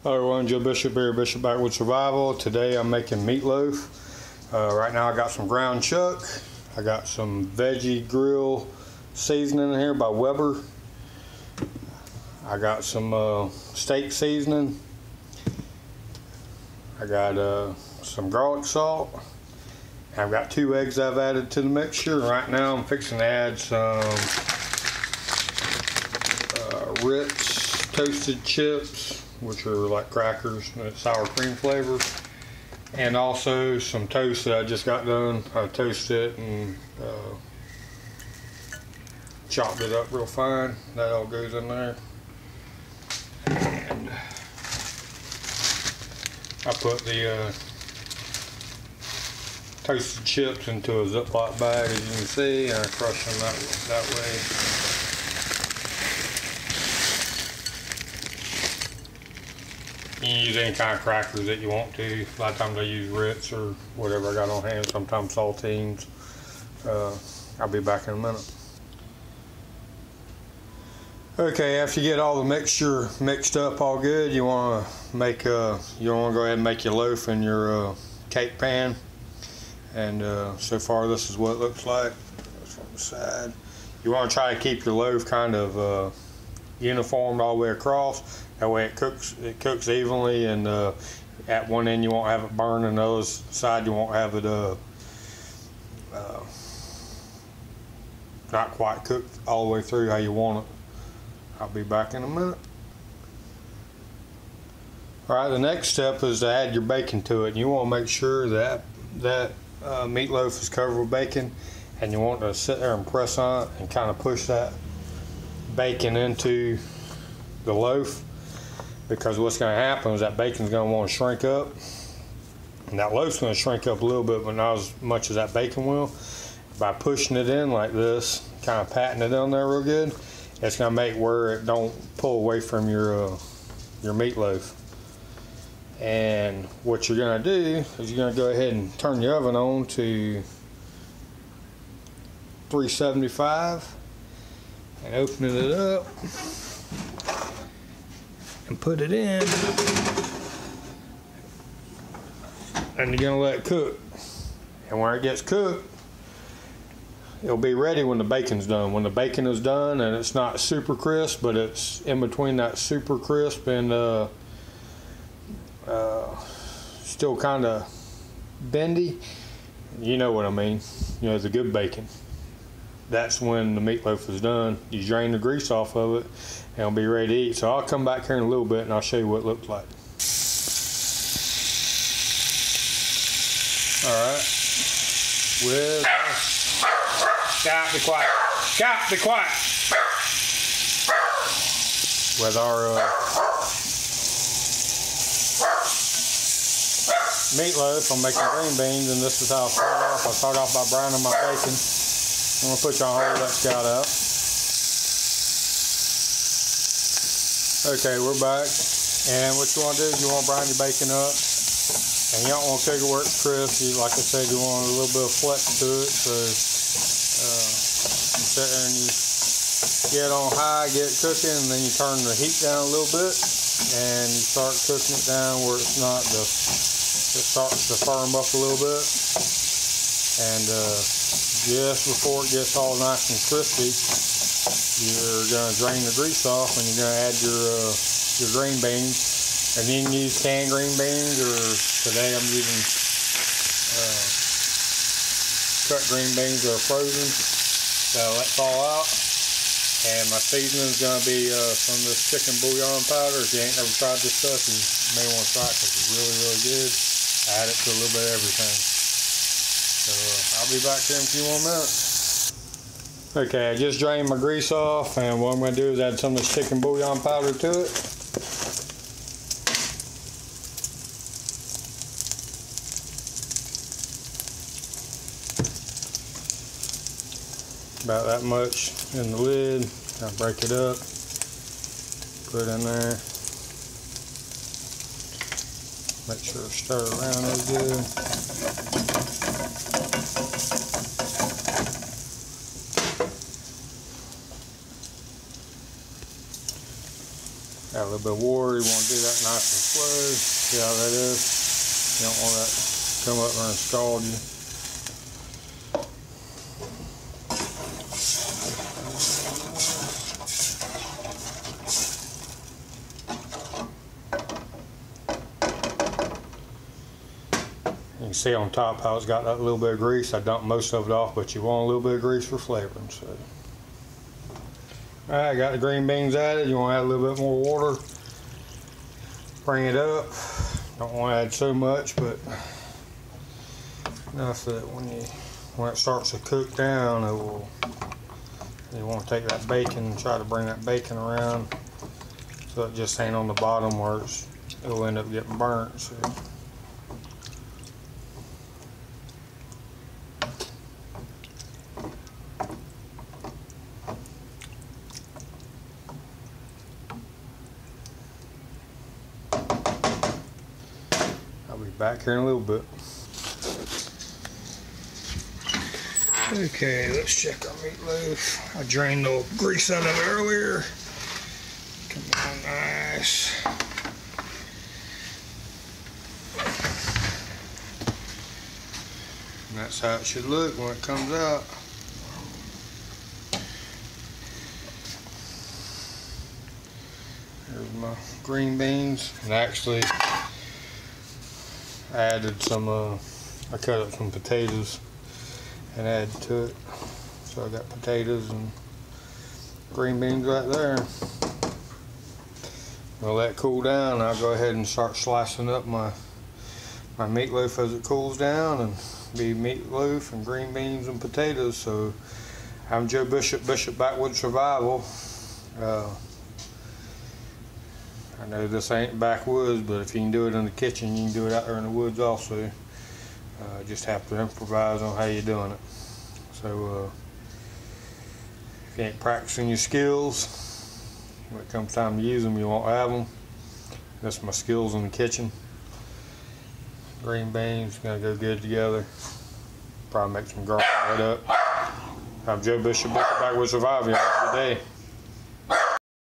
Hello everyone, Joe Bishop here, Bishop Backwoods Survival. Today I'm making meatloaf. Right now I got some ground chuck. I got some veggie grill seasoning in here by Weber. I got some steak seasoning. I got some garlic salt. I've got 2 eggs I've added to the mixture. Right now I'm fixing to add some Ritz toasted chips, which are like crackers, sour cream flavor, and also some toast that I just got done. I toasted it and chopped it up real fine. That all goes in there. And I put the toasted chips into a Ziploc bag, as you can see, and I crush them that way. You can use any kind of crackers that you want to. A lot of times I use Ritz or whatever I got on hand, sometimes saltines. I'll be back in a minute. Okay, after you get all the mixture mixed up all good, you want to make you want to go ahead and make your loaf in your cake pan. And so far this is what it looks like. That's on the side. You want to try to keep your loaf kind of uniformed all the way across. That way it cooks evenly, and at one end you won't have it burn, and the other side you won't have it not quite cooked all the way through how you want it. I'll be back in a minute. Alright, the next step is to add your bacon to it. And you want to make sure that meatloaf is covered with bacon, and you want to sit there and press on it and kind of push that bacon into the loaf, because what's going to happen is that bacon's going to want to shrink up, and that loaf's going to shrink up a little bit, but not as much as that bacon will. By pushing it in like this, kind of patting it on there real good, it's going to make where it don't pull away from your meatloaf. And what you're going to do is you're going to go ahead and turn your oven on to 375 and opening it up and put it in, and you're gonna let it cook. And when it gets cooked, it'll be ready when the bacon's done. When the bacon is done and it's not super crisp, but it's in between that super crisp and still kind of bendy, you know what I mean, you know, the good bacon. That's when the meatloaf is done. You drain the grease off of it and it'll be ready to eat. So I'll come back here in a little bit and I'll show you what it looks like. Alright. Scott, be quiet. Scott, be quiet. With our meatloaf, I'm making green beans, and this is how I start off. I start off by browning my bacon. I'm going to put you on hold, let Scout out. Okay, we're back. And what you want to do is you want to brown your bacon up. And you don't want to cook it where it's crisp. Like I said, you want a little bit of flex to it. So you sit there and you get on high, get it cooking, and then you turn the heat down a little bit. And you start cooking it down where it's not, it starts to firm up a little bit. And just before it gets all nice and crispy, you're going to drain the grease off, and you're going to add your green beans. And you can use canned green beans, or today I'm using cut green beans that are frozen. So let fall out. And my seasoning is going to be some of this chicken bouillon powder. If you ain't never tried this stuff, you may want to try it because it's really, really good. I add it to a little bit of everything. So I'll be back here in a few more minutes. Okay, I just drained my grease off, and what I'm going to do is add some of this chicken bouillon powder to it. About that much in the lid. I'll break it up, put it in there. Make sure to stir around real good. Add a little bit of water. You want to do that nice and slow. See how that is? You don't want that to come up there and scald you. You can see on top how it's got that little bit of grease. I dumped most of it off, but you want a little bit of grease for flavoring. So, all right, I got the green beans added. You want to add a little bit more water. Bring it up. Don't want to add so much, but enough that when it starts to cook down, it will. You want to take that bacon and try to bring that bacon around so it just ain't on the bottom where it'll end up getting burnt. So. I'll be back here in a little bit. Okay, let's check our meatloaf. I drained the grease out of it earlier. Come on, nice. And that's how it should look when it comes out. There's my green beans. And actually, I added some, I cut up some potatoes and add to it. So I got potatoes and green beans right there. We'll let it cool down. I'll go ahead and start slicing up my meatloaf as it cools down, and be meatloaf and green beans and potatoes. So I'm Joe Bishop, Backwoods Survival. I know this ain't backwoods, but if you can do it in the kitchen, you can do it out there in the woods also. Just have to improvise on how you're doing it. So if you ain't practicing your skills, when it comes time to use them, you won't have them. That's my skills in the kitchen. Green beans gonna go good together. Probably make some garlic right up. I'm Joe Bishop, Backwoods Survival. Have a good day.